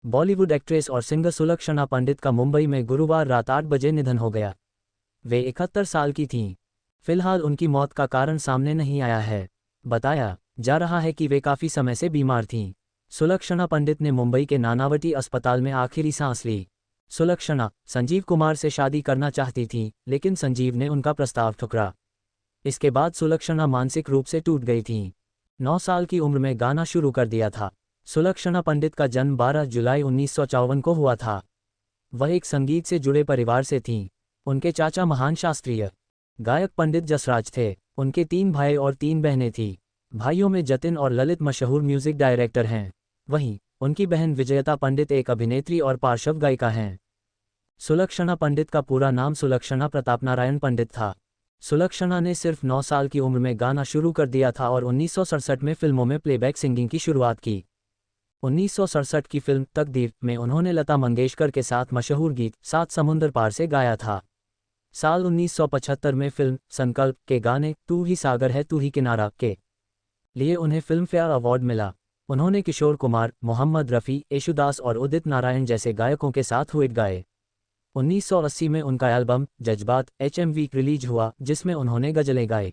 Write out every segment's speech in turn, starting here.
Bollywood actress और singer Sulakshana Pandit का मुंबई में गुरुवार रात 8 बजे निधन हो गया। वे 71 साल की थीं। फिलहाल उनकी मौत का कारण सामने नहीं आया है। बताया जा रहा है कि वे काफ़ी समय से बीमार थीं। सुलक्षणा पंडित ने मुंबई के नानावटी अस्पताल में आखिरी सांस ली। सुलक्षणा संजीव कुमार से शादी करना चाहती थीं, लेकिन संजीव ने उनका प्रस्ताव ठुकरा। इसके बाद सुलक्षणा मानसिक रूप से टूट गई थीं। 9 साल की उम्र में गाना शुरू कर दिया था। सुलक्षणा पंडित का जन्म 12 जुलाई 1954 को हुआ था। वह एक संगीत से जुड़े परिवार से थीं। उनके चाचा महान शास्त्रीय गायक पंडित जसराज थे। उनके 3 भाई और 3 बहनें थीं। भाइयों में जतिन और ललित मशहूर म्यूजिक डायरेक्टर हैं। वहीं उनकी बहन विजयता पंडित एक अभिनेत्री और पार्श्व गायिका हैं। सुलक्षणा पंडित का पूरा नाम सुलक्षणा प्रताप नारायण पंडित था। सुलक्षणा ने सिर्फ 9 साल की उम्र में गाना शुरू कर दिया था और 1967 में फिल्मों में प्लेबैक सिंगिंग की शुरुआत की। 1967 की फिल्म तकदीर में उन्होंने लता मंगेशकर के साथ मशहूर गीत सात समुंदर पार से गाया था। साल 1975 में फिल्म संकल्प के गाने तू ही सागर है तू ही किनारा के लिए उन्हें फिल्मफेयर अवार्ड मिला। उन्होंने किशोर कुमार, मोहम्मद रफ़ी, येशुदास और उदित नारायण जैसे गायकों के साथ हुए गाए। 1980 में उनका एल्बम जज्बात HMV रिलीज हुआ, जिसमें उन्होंने गज़लें गाए।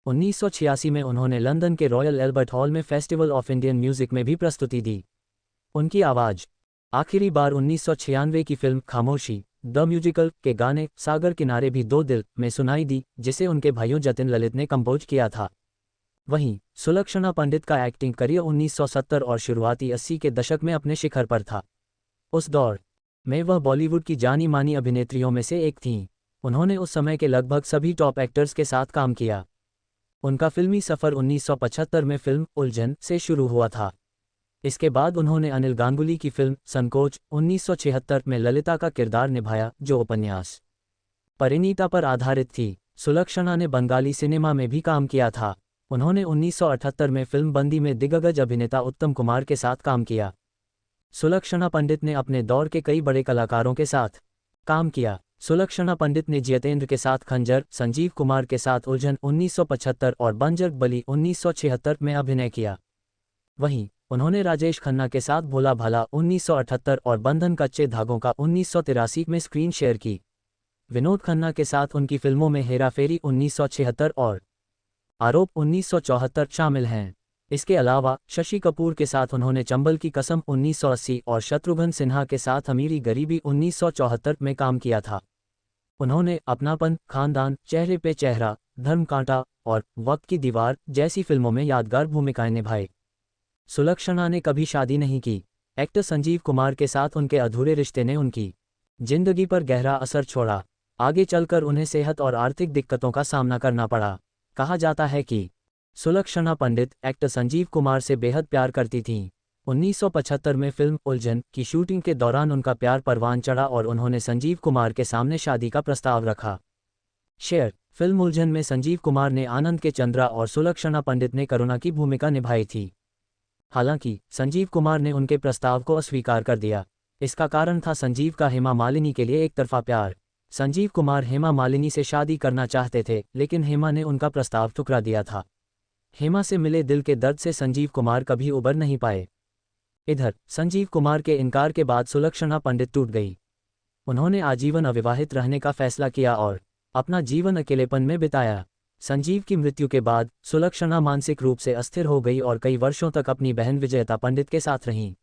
1986 में उन्होंने लंदन के रॉयल एल्बर्ट हॉल में फेस्टिवल ऑफ इंडियन म्यूजिक में भी प्रस्तुति दी। उनकी आवाज़ आखिरी बार 1996 की फिल्म खामोशी द म्यूजिकल के गाने सागर किनारे भी दो दिल में सुनाई दी, जिसे उनके भाइयों जतिन ललित ने कंपोज किया था। वहीं सुलक्षणा पंडित का एक्टिंग करियर 1970 और शुरुआती 80 के दशक में अपने शिखर पर था। उस दौर में वह बॉलीवुड की जानी मानी अभिनेत्रियों में से एक थीं। उन्होंने उस समय के लगभग सभी टॉप एक्टर्स के साथ काम किया। उनका फिल्मी सफ़र 1975 में फिल्म उलझन से शुरू हुआ था। इसके बाद उन्होंने अनिल गांगुली की फिल्म संकोच 1976 में ललिता का किरदार निभाया, जो उपन्यास परिणीता पर आधारित थी। सुलक्षणा ने बंगाली सिनेमा में भी काम किया था। उन्होंने 1978 में फिल्म बंदी में दिग्गज अभिनेता उत्तम कुमार के साथ काम किया। सुलक्षणा पंडित ने अपने दौर के कई बड़े कलाकारों के साथ काम किया। सुलक्षणा पंडित ने जितेंद्र के साथ खंजर, संजीव कुमार के साथ उलझन 1975 और बंजर बली 1976 में अभिनय किया। वहीं उन्होंने राजेश खन्ना के साथ भोला भाला 1978 और बंधन कच्चे धागों का 1983 में स्क्रीन शेयर की। विनोद खन्ना के साथ उनकी फिल्मों में हेरा फेरी 1976 और आरोप 1974 शामिल हैं। इसके अलावा शशि कपूर के साथ उन्होंने चंबल की कसम 1980 और शत्रुघ्न सिन्हा के साथ अमीरी गरीबी 1974 में काम किया था। उन्होंने अपनापन, खानदान, चेहरे पे चेहरा, धर्म कांटा और वक्त की दीवार जैसी फिल्मों में यादगार भूमिकाएं निभाई। सुलक्षणा ने कभी शादी नहीं की। एक्टर संजीव कुमार के साथ उनके अधूरे रिश्ते ने उनकी जिंदगी पर गहरा असर छोड़ा। आगे चलकर उन्हें सेहत और आर्थिक दिक्कतों का सामना करना पड़ा। कहा जाता है कि सुलक्षणा पंडित एक्टर संजीव कुमार से बेहद प्यार करती थीं। 1975 में फिल्म उलझन की शूटिंग के दौरान उनका प्यार परवान चढ़ा और उन्होंने संजीव कुमार के सामने शादी का प्रस्ताव रखा। शेयर फिल्म उलझन में संजीव कुमार ने आनंद के चंद्रा और सुलक्षणा पंडित ने करुणा की भूमिका निभाई थी। हालांकि संजीव कुमार ने उनके प्रस्ताव को अस्वीकार कर दिया। इसका कारण था संजीव का हेमा मालिनी के लिए एक तरफा प्यार। संजीव कुमार हेमा मालिनी से शादी करना चाहते थे, लेकिन हेमा ने उनका प्रस्ताव ठुकरा दिया था। हेमा से मिले दिल के दर्द से संजीव कुमार कभी उबर नहीं पाए। इधर संजीव कुमार के इनकार के बाद सुलक्षणा पंडित टूट गई। उन्होंने आजीवन अविवाहित रहने का फैसला किया और अपना जीवन अकेलेपन में बिताया। संजीव की मृत्यु के बाद सुलक्षणा मानसिक रूप से अस्थिर हो गई और कई वर्षों तक अपनी बहन विजयता पंडित के साथ रहीं।